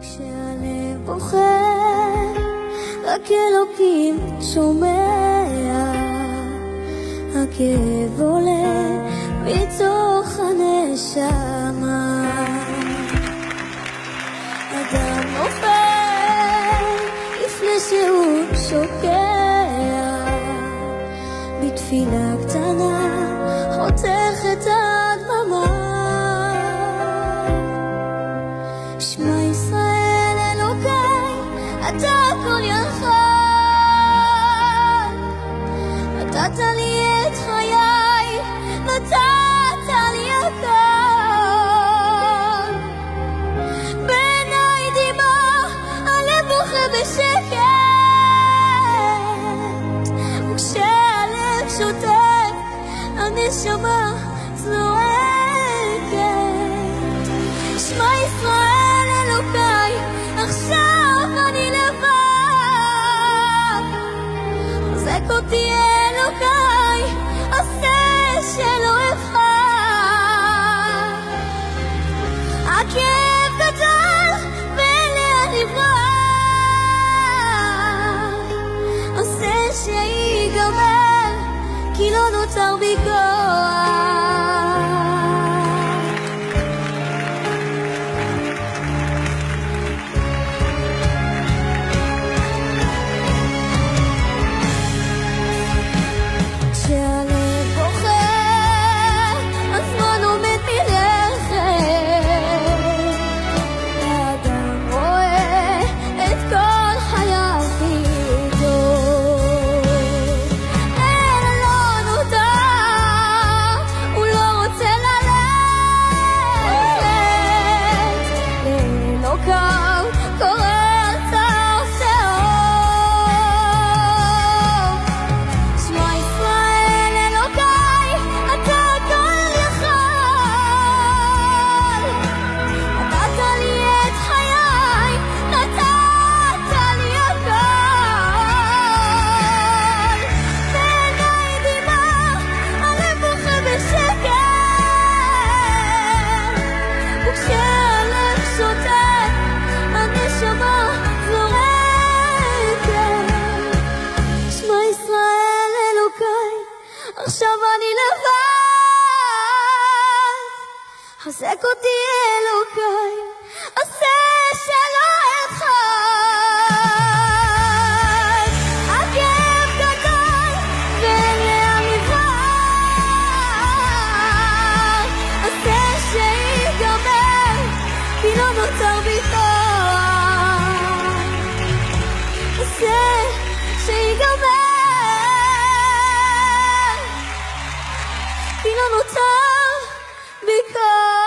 כשהלב בוכה, רק אלוקים שומע, הכאב עולה מתוך הנשמה. אדם נופל לפני שהוא שוקע, בתפילה קטנה חותך את הדממה. שמע ישראל אלוקיי, אתה הכל יכול, נתת לי את חיי, נתת לי הכל. בעיניי דמעה, הלב בוכה בשקט, וכשהלב שותק, הנשמה זועקת. שמע ישראל אלוקיי, עכשיו אני לבד, חזק אותי אלוקיי, עשה שלא אבחר. הכאב גדול ואליה נברח, עשה שיגמר, כי לא נותר בי כוח. עכשיו אני לבד, חזק אותי אלוקיי, עשה שלא אבחר. הכאב גדול ואליה נברח, עשה שיגמר, כי לא נותר בי כוח. עשה שיגמר, כי לא נותר בי כוח.